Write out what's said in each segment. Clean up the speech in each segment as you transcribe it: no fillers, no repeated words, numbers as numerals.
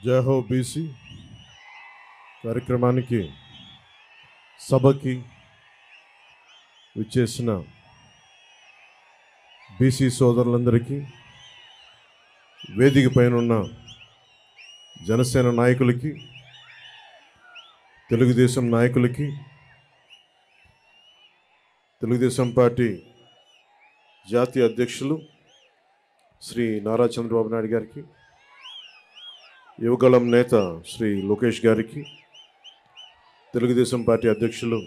జై హో బీసీ కార్యక్రమానికి సభకి విచ్చేసిన బీసీ సోదరులందరికీ, వేదిక పైన ఉన్న జనసేన నాయకులకి, తెలుగుదేశం నాయకులకి, తెలుగుదేశం పార్టీ జాతీయ అధ్యక్షులు శ్రీ నారా చంద్రబాబు నాయుడు గారికి, యువగళం నేత శ్రీ లోకేష్ గారికి, తెలుగుదేశం పార్టీ అధ్యక్షులు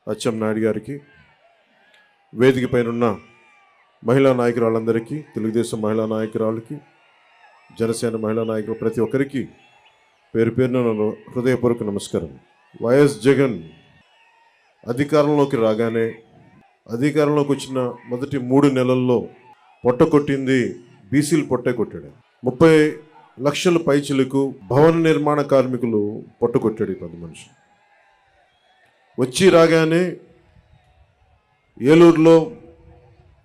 అచ్చెం నాయుడు గారికి, వేదిక పైన ఉన్న మహిళా నాయకురాళ్ళందరికీ, తెలుగుదేశం మహిళా నాయకురాళ్ళకి, జనసేన మహిళా నాయకులు ప్రతి ఒక్కరికి పేరు పేరున హృదయపూర్వక నమస్కారం. వైఎస్ జగన్ అధికారంలోకి రాగానే, అధికారంలోకి వచ్చిన మొదటి 3 నెలల్లో పొట్ట కొట్టింది బీసీలు పొట్టే కొట్టాడు. 30 లక్షల పైచిలకు భవన నిర్మాణ కార్మికులు పొట్ట కొట్టాడు ఈ 10 మనుషులు. వచ్చి రాగానే ఏలూరులో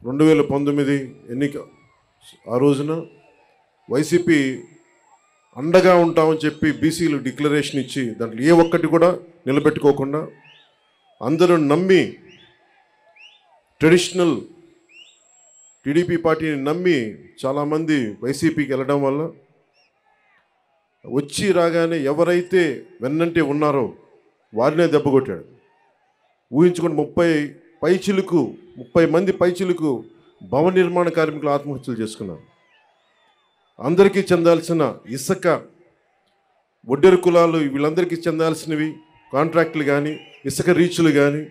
2019 ఎన్నిక ఆ రోజున వైసీపీ అండగా ఉంటామని చెప్పి బీసీలు డిక్లరేషన్ ఇచ్చి దాంట్లో ఏ ఒక్కటి కూడా నిలబెట్టుకోకుండా అందరూ నమ్మి, ట్రెడిషనల్ టీడీపీ పార్టీని నమ్మి చాలామంది వైసీపీకి వెళ్ళడం వల్ల వచ్చి రాగానే ఎవరైతే వెన్నంటే ఉన్నారో వారినే దెబ్బ కొట్టాడు. ఊహించుకొని 30 మంది పైచిలకు భవన నిర్మాణ కార్మికులు ఆత్మహత్యలు చేసుకున్నారు. అందరికీ చెందాల్సిన ఇసుక, ఒడ్డెరు కులాలు వీళ్ళందరికీ చెందాల్సినవి కాంట్రాక్టులు కానీ, ఇసుక రీచులు కానీ,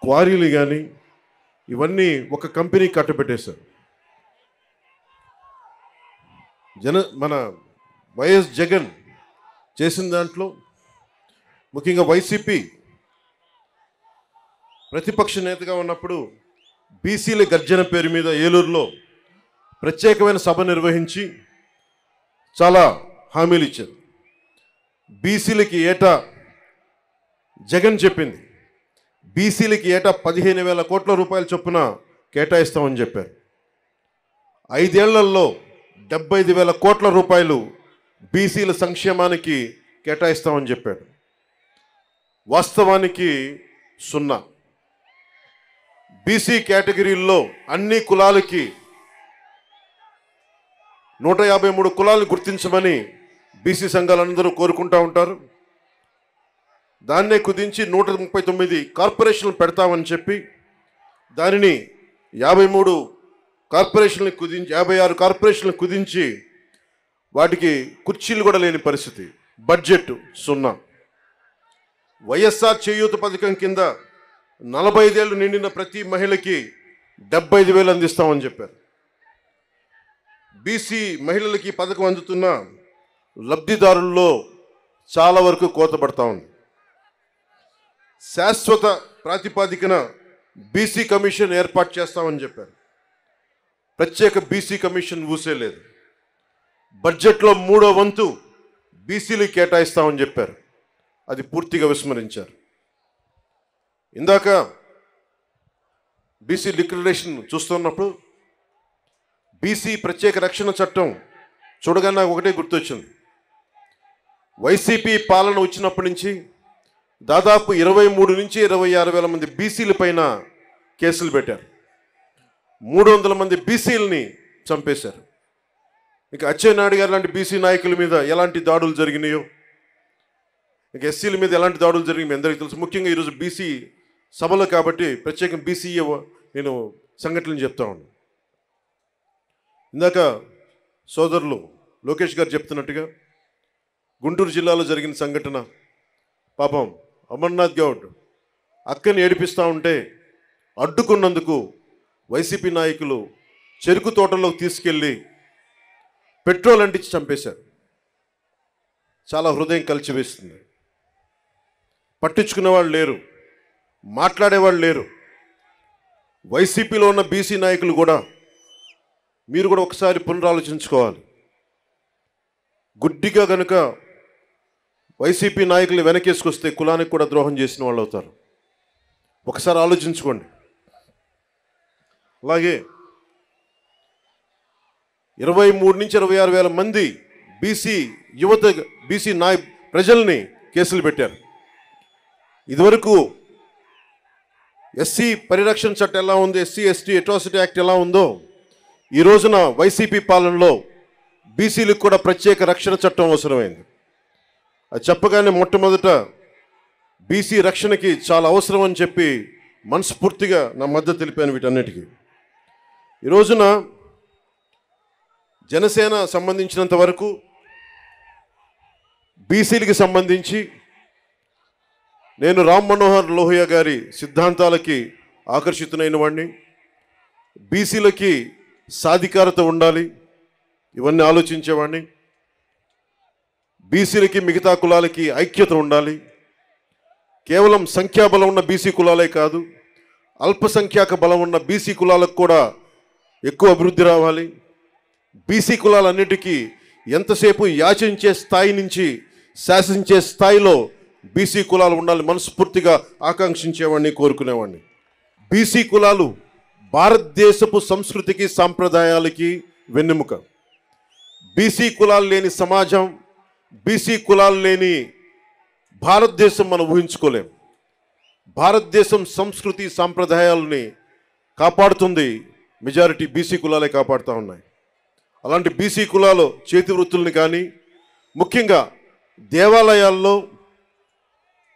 క్వారీలు కానీ ఇవన్నీ ఒక కంపెనీ కట్టబెట్టేశారు. మన వైఎస్ జగన్ చేసిన దాంట్లో ముఖ్యంగా వైసీపీ ప్రతిపక్ష నేతగా ఉన్నప్పుడు బీసీల గర్జన పేరు మీద ఏలూరులో ప్రత్యేకమైన సభ నిర్వహించి చాలా హామీలు ఇచ్చారు. బీసీలకి ఏటా జగన్ చెప్పింది, బీసీలకి ఏటా 15,000 కోట్ల రూపాయల చొప్పున కేటాయిస్తామని చెప్పారు. 5 ఏళ్లలో 75,000 కోట్ల రూపాయలు బీసీల సంక్షేమానికి కేటాయిస్తామని చెప్పాడు. వాస్తవానికి 0. బీసీ కేటగిరీల్లో అన్ని కులాలకి 153 కులాలను గుర్తించమని బీసీ సంఘాలందరూ కోరుకుంటూ ఉంటారు. దాన్నే కుదించి 139 కార్పొరేషన్లు పెడతామని చెప్పి దానిని 53 కార్పొరేషన్లు కుదించి 56 కార్పొరేషన్లు కుదించి వాటికి కుర్చీలు కూడా లేని పరిస్థితి. బడ్జెట్ 0. వైఎస్ఆర్ చేయూత పథకం కింద 45 ఏళ్ళు నిండిన ప్రతి మహిళకి 75,000 అందిస్తామని చెప్పారు. బీసీ మహిళలకి పథకం అందుతున్న లబ్ధిదారుల్లో చాలా వరకు కోత పడతా ఉంది. శాశ్వత ప్రాతిపాదికన బీసీ కమిషన్ ఏర్పాటు చేస్తామని చెప్పారు. ప్రత్యేక బీసీ కమిషన్ ఊసేలేదు. బడ్జెట్లో 3వ వంతు బీసీలకు కేటాయిస్తామని చెప్పారు. అది పూర్తిగా విస్మరించారు. ఇందాక బీసీ డిక్లరేషన్ చూస్తున్నప్పుడు బీసీ ప్రత్యేక రక్షణ చట్టం చూడగానే నాకు ఒకటే గుర్తొచ్చింది. వైసీపీ పాలన వచ్చినప్పటి నుంచి దాదాపు 23 నుంచి 26 వేల మంది బీసీల పైన కేసులు పెట్టారు. 300 మంది బీసీలని చంపేశారు. ఇక అచ్చెన్నాయుడు గారు లాంటి బీసీ నాయకుల మీద ఎలాంటి దాడులు జరిగినాయో, ఇక ఎస్సీల మీద ఎలాంటి దాడులు జరిగినాయి మీ అందరికీ తెలుసు. ముఖ్యంగా ఈరోజు బీసీ సభలో కాబట్టి ప్రత్యేకంగా బీసీ నేను సంఘటనలు చెప్తా ఉన్నాను. ఇందాక సోదరులు లోకేష్ గారు చెప్తున్నట్టుగా గుంటూరు జిల్లాలో జరిగిన సంఘటన, పాపం అమర్నాథ్ గౌడ్ అక్కని ఏడిపిస్తూ ఉంటే అడ్డుకున్నందుకు వైసీపీ నాయకులు చెరుకు తోటలోకి తీసుకెళ్ళి పెట్రోల్ అంటించి చంపేశారు. చాలా హృదయం కలిచివేస్తుంది. పట్టించుకునే వాళ్ళు లేరు, మాట్లాడేవాళ్ళు లేరు. వైసీపీలో ఉన్న బీసీ నాయకులు కూడా మీరు కూడా ఒకసారి పునరాలోచించుకోవాలి. గుడ్డిగా కనుక వైసీపీ నాయకులు వెనకేసుకొస్తే కులానికి కూడా ద్రోహం చేసిన వాళ్ళు అవుతారు. ఒకసారి ఆలోచించుకోండి. అలాగే 23 నుంచి 26 వేల మంది బీసీ యువత, బీసీ ప్రజల్ని కేసులు పెట్టారు. ఇదివరకు ఎస్సీ పరిరక్షణ చట్టం ఎలా ఉంది, ఎస్సీ ఎస్టీ అట్రాసిటీ యాక్ట్ ఎలా ఉందో, ఈ రోజున వైసీపీ పాలనలో బీసీలకు కూడా ప్రత్యేక రక్షణ చట్టం అవసరమైంది. అది చెప్పగానే మొట్టమొదట బీసీ రక్షణకి చాలా అవసరం అని చెప్పి మనస్ఫూర్తిగా నా మద్దతు తెలిపాను వీటన్నిటికీ. ఈ రోజున జనసేన సంబంధించినంత వరకు బీసీలకి సంబంధించి నేను రామ్ మనోహర్ లోహియా గారి సిద్ధాంతాలకి ఆకర్షితునైన వాడిని. బీసీలకి సాధికారత ఉండాలి, ఇవన్నీ ఆలోచించేవాడిని. బీసీలకి మిగతా కులాలకి ఐక్యత ఉండాలి. కేవలం సంఖ్యాబలం ఉన్న బీసీ కులాలే కాదు, అల్పసంఖ్యాక బలం ఉన్న బీసీ కులాలకు కూడా ఎక్కువ అభివృద్ధి రావాలి. బీసీ కులాలన్నిటికీ ఎంతసేపు యాచించే స్థాయి నుంచి శాసించే స్థాయిలో బీసీ కులాలు ఉండాలి మనస్ఫూర్తిగా ఆకాంక్షించేవాడిని, కోరుకునేవాడిని. బీసీ కులాలు భారతదేశపు సంస్కృతికి సాంప్రదాయాలకి వెన్నెముక. బీసీ కులాలు లేని సమాజం, బీసీ కులాలు లేని భారతదేశం మనం ఊహించుకోలేం. భారతదేశం సంస్కృతి సాంప్రదాయాలని కాపాడుతుంది మెజారిటీ బీసీ కులాలే కాపాడుతూ ఉన్నాయి. అలాంటి బీసీ కులాలు చేతి వృత్తుల్ని కానీ, ముఖ్యంగా దేవాలయాల్లో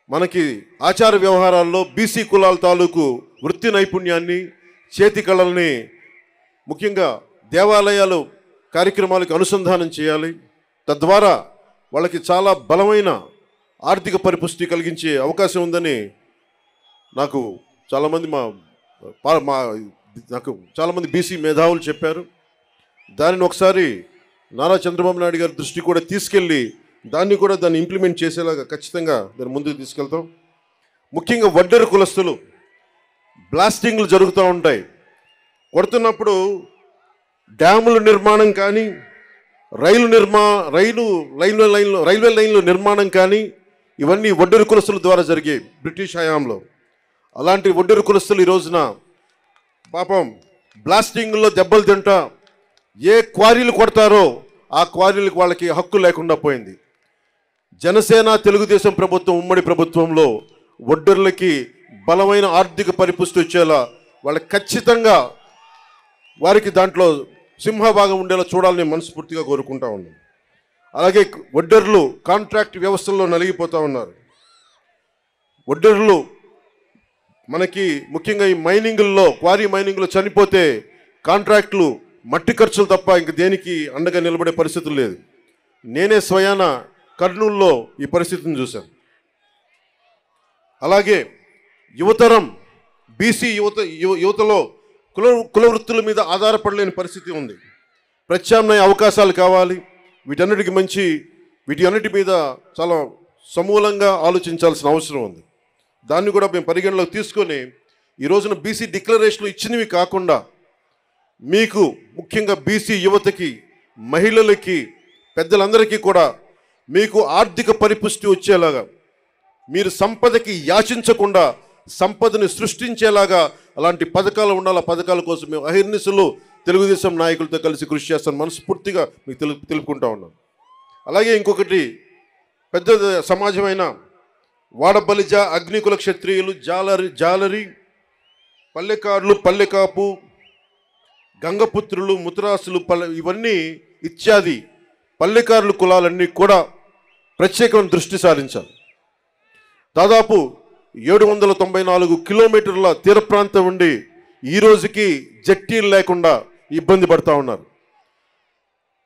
మనకి ఆచార వ్యవహారాల్లో బీసీ కులాల తాలూకు వృత్తి నైపుణ్యాన్ని, చేతి కళల్ని ముఖ్యంగా దేవాలయాలు కార్యక్రమాలకు అనుసంధానం చేయాలి. తద్వారా వాళ్ళకి చాలా బలమైన ఆర్థిక పరిపుష్టి కలిగించే అవకాశం ఉందని నాకు చాలామంది బీసీ మేధావులు చెప్పారు. దానిని ఒకసారి నారా చంద్రబాబు నాయుడు గారి దృష్టి కూడా తీసుకెళ్ళి దాన్ని ఇంప్లిమెంట్ చేసేలాగా ఖచ్చితంగా దాన్ని ముందుకు తీసుకెళ్తాం. ముఖ్యంగా వడ్డెర కులస్తులు బ్లాస్టింగ్లు జరుగుతూ ఉంటాయి. కొడుతున్నప్పుడు డ్యాముల నిర్మాణం కానీ, రైల్వే లైన్ల నిర్మాణం కానీ ఇవన్నీ వడ్డెర కులస్తుల ద్వారా జరిగాయి బ్రిటిష్ హయాంలో. అలాంటి వడ్డెర కులస్తులు ఈ రోజున పాపం బ్లాస్టింగ్లో దెబ్బలు తింటా ఏ క్వారీలు కొడతారో ఆ క్వారీలకు వాళ్ళకి హక్కు లేకుండా పోయింది. జనసేన తెలుగుదేశం ప్రభుత్వం ఉమ్మడి ప్రభుత్వంలో వడ్డెర్లకి బలమైన ఆర్థిక పరిపుష్టి వచ్చేలా వాళ్ళకి ఖచ్చితంగా వారికి దాంట్లో సింహభాగం ఉండేలా చూడాలని మనస్ఫూర్తిగా కోరుకుంటా ఉన్నాం. అలాగే వడ్డెర్లు కాంట్రాక్ట్ వ్యవస్థల్లో నలిగిపోతూ ఉన్నారు. వడ్డెర్లు మనకి ముఖ్యంగా ఈ క్వారీ మైనింగ్లో చనిపోతే కాంట్రాక్టులు మట్టి ఖర్చులు తప్ప ఇంక దేనికి అండగా నిలబడే పరిస్థితులు లేదు. నేనే స్వయాన కర్నూలులో ఈ పరిస్థితిని చూశాను. అలాగే యువతరం బీసీ యువతలో కుల వృత్తుల మీద ఆధారపడలేని పరిస్థితి ఉంది. ప్రత్యామ్నాయ అవకాశాలు కావాలి. వీటి అన్నిటి మీద చాలా సమూలంగా ఆలోచించాల్సిన అవసరం ఉంది. దాన్ని కూడా మేము పరిగణలోకి తీసుకొని ఈ రోజున బీసీ డిక్లరేషన్లు ఇచ్చినవి కాకుండా మీకు ముఖ్యంగా బీసీ యువతకి, మహిళలకి, పెద్దలందరికీ కూడా మీకు ఆర్థిక పరిపుష్టి వచ్చేలాగా, మీరు సంపదకి యాచించకుండా సంపదని సృష్టించేలాగా అలాంటి పథకాలు ఉండాలి. ఆ పథకాల కోసం మేము అహిర్నిశలు తెలుగుదేశం నాయకులతో కలిసి కృషి చేస్తాను మనస్ఫూర్తిగా మీకు తెలుపుకుంటా ఉన్నాం. అలాగే ఇంకొకటి పెద్ద సమాజమైన వాడబలిజ, అగ్నికుల క్షత్రియులు, జాలరి, పల్లెకారులు, పల్లెకాపు, గంగపుత్రులు, ముతరాసులు, ఇవన్నీ ఇత్యాది పల్లెకారుల కులాలన్నీ కూడా ప్రత్యేకమైన దృష్టి సారించాలి. దాదాపు 794 కిలోమీటర్ల తీర ప్రాంతం ఉండి ఈ రోజుకి జట్టీలు లేకుండా ఇబ్బంది పడుతూ ఉన్నారు.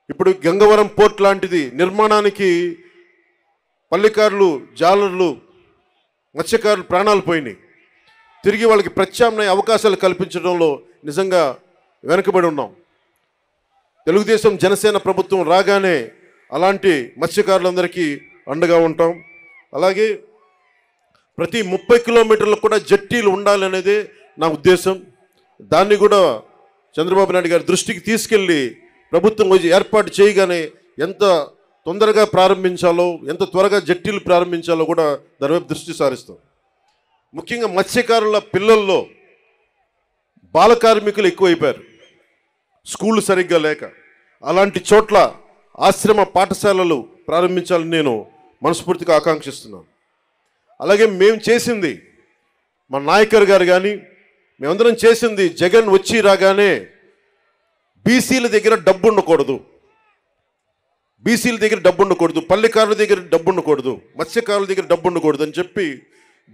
ఇప్పుడు గంగవరం పోర్ట్ లాంటిది నిర్మాణానికి పల్లెకారులు, జాలర్లు, మత్స్యకారులు ప్రాణాలు పోయినాయి. తిరిగి వాళ్ళకి ప్రత్యామ్నాయ అవకాశాలు కల్పించడంలో నిజంగా వెనుకబడి ఉన్నాం. తెలుగుదేశం జనసేన ప్రభుత్వం రాగానే అలాంటి మత్స్యకారులందరికీ అండగా ఉంటాం. అలాగే ప్రతి 30 కిలోమీటర్లకు కూడా జట్టీలు ఉండాలనేదే నా ఉద్దేశం. దాన్ని కూడా చంద్రబాబు నాయుడు గారి దృష్టికి తీసుకెళ్ళి ప్రభుత్వం ఏర్పాటు చేయగానే ఎంత తొందరగా ప్రారంభించాలో, ఎంత త్వరగా జట్టీలు ప్రారంభించాలో కూడా దాని వైపు దృష్టి సారిస్తాం. ముఖ్యంగా మత్స్యకారుల పిల్లల్లో బాల కార్మికులు ఎక్కువైపోయారు, స్కూళ్ళు సరిగ్గా లేక. అలాంటి చోట్ల ఆశ్రమ పాఠశాలలు ప్రారంభించాలని నేను మనస్ఫూర్తిగా ఆకాంక్షిస్తున్నాను. అలాగే మేము చేసింది, మా నాయకర్ గారు కానీ మేమందరం చేసింది, జగన్ వచ్చి రాగానే బీసీల దగ్గర డబ్బు ఉండకూడదు, బీసీల దగ్గర డబ్బు ఉండకూడదు, పల్లెకారుల దగ్గర డబ్బు ఉండకూడదు, మత్స్యకారుల దగ్గర డబ్బు ఉండకూడదు అని చెప్పి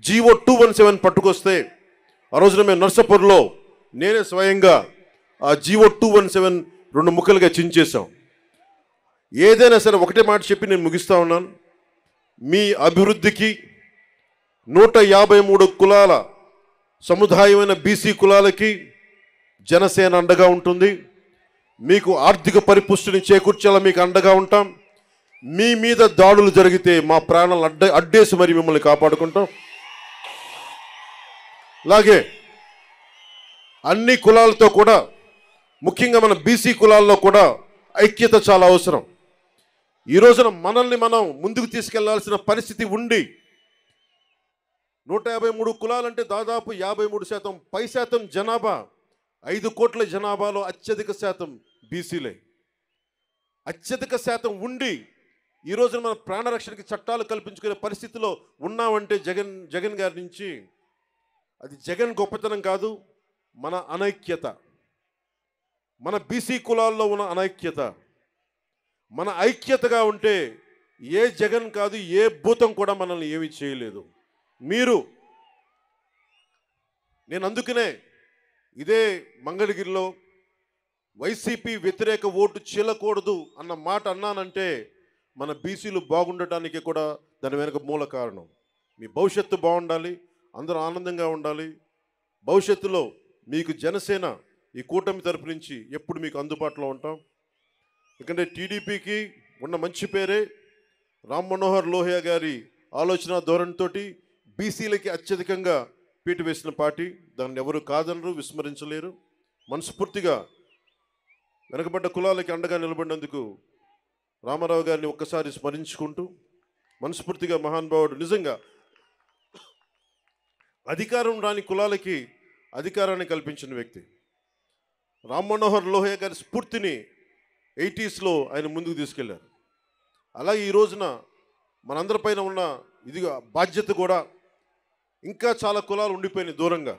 జీవో 217 పట్టుకొస్తే ఆ రోజున మేము నర్సాపూర్లో నేనే స్వయంగా ఆ జీవో 217 2 ముక్కలుగా చించేశాం. ఏదైనా సరే ఒకటే మాట చెప్పి నేను ముగిస్తా ఉన్నాను. మీ అభివృద్ధికి 153 కులాల సముదాయమైన బీసీ కులాలకి జనసేన అండగా ఉంటుంది. మీకు ఆర్థిక పరిపుష్టిని చేకూర్చేలా మీకు అండగా ఉంటాం. మీ మీద దాడులు జరిగితే మా ప్రాణాలు అడ్డేసి మరి మిమ్మల్ని కాపాడుకుంటాం. అలాగే అన్ని కులాలతో కూడా, ముఖ్యంగా మన బీసీ కులాల్లో కూడా ఐక్యత చాలా అవసరం. ఈ రోజున మనల్ని మనం ముందుకు తీసుకెళ్లాల్సిన పరిస్థితి ఉండి 153 కులాలంటే దాదాపు 53% పై శాతం జనాభా, 5 కోట్ల జనాభాలో అత్యధిక శాతం బీసీలే. అత్యధిక శాతం ఉండి ఈ రోజున మన ప్రాణరక్షణకి చట్టాలు కల్పించుకునే పరిస్థితిలో ఉన్నామంటే జగన్ గారి నుంచి అది జగన్ గొప్పతనం కాదు, మన అనైక్యత, మన బీసీ కులాల్లో ఉన్న అనైక్యత. మన ఐక్యతగా ఉంటే ఏ జగన్ కాదు, ఏ భూతం కూడా మనల్ని ఏమీ చేయలేదు. నేను అందుకనే ఇదే మంగళగిరిలో వైసీపీ వ్యతిరేక ఓటు చీలకూడదు అన్న మాట అన్నానంటే మన బీసీలు బాగుండటానికి కూడా దాని వెనుక మూల కారణం. మీ భవిష్యత్తు బాగుండాలి, అందరూ ఆనందంగా ఉండాలి. భవిష్యత్తులో మీకు జనసేన ఈ కూటమి తరపు నుంచి ఎప్పుడు మీకు అందుబాటులో ఉంటాం. ఎందుకంటే టీడీపీకి ఉన్న మంచి పేరే రామ్ మనోహర్ లోహియా గారి ఆలోచన ధోరణితోటి బీసీలకి అత్యధికంగా పీటు వేసిన పార్టీ. దాన్ని ఎవరు కాదనరు, విస్మరించలేరు. మనస్ఫూర్తిగా వెనకబడ్డ కులాలకి అండగా నిలబడినందుకు రామారావు గారిని ఒక్కసారి స్మరించుకుంటూ, మనస్ఫూర్తిగా మహానుభావుడు నిజంగా అధికారం రాని కులాలకి అధికారాన్ని కల్పించిన వ్యక్తి. రామ్ మనోహర్ లోహియా గారి స్ఫూర్తిని 80sలో ఆయన ముందుకు తీసుకెళ్లారు. అలాగే ఈ రోజున మనందరిపైన ఉన్న ఇదిగా బాధ్యత కూడా ఇంకా చాలా కులాలు ఉండిపోయినాయి దూరంగా.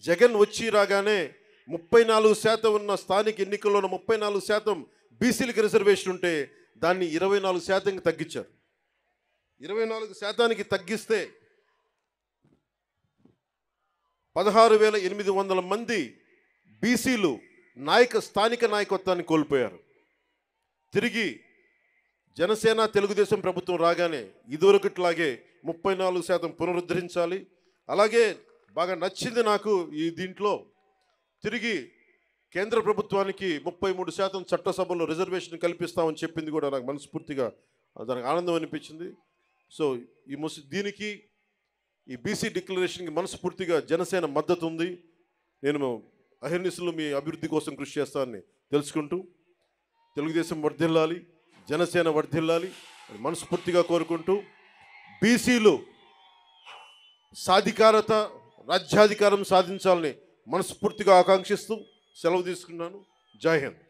జగన్ వచ్చి రాగానే 34% ఉన్న స్థానిక ఎన్నికల్లోన 34% బీసీలకి రిజర్వేషన్ ఉంటే దాన్ని 24%కి తగ్గించారు. 24%కి తగ్గిస్తే 16,800 మంది బీసీలు స్థానిక నాయకత్వాన్ని కోల్పోయారు. తిరిగి జనసేన తెలుగుదేశం ప్రభుత్వం రాగానే ఇదివరకట్లాగే 34% పునరుద్ధరించాలి. అలాగే బాగా నచ్చింది నాకు ఈ దీంట్లో, తిరిగి కేంద్ర ప్రభుత్వానికి 33% చట్టసభలో రిజర్వేషన్ కల్పిస్తామని చెప్పింది కూడా నాకు మనస్ఫూర్తిగా దానికి ఆనందం అనిపించింది. సో దీనికి ఈ బీసీ డిక్లరేషన్కి మనస్ఫూర్తిగా జనసేన మద్దతు ఉంది. నేను అహర్నిశలు మీ అభివృద్ధి కోసం కృషి చేస్తానని తెలుసుకుంటూ, తెలుగుదేశం వర్ధిల్లాలి, జనసేన వర్ధిల్లాలి మనస్ఫూర్తిగా కోరుకుంటూ, బీసీలు సాధికారత, రాజ్యాధికారం సాధించాలని మనస్ఫూర్తిగా ఆకాంక్షిస్తూ సెలవు తీసుకున్నాను. జై హింద్.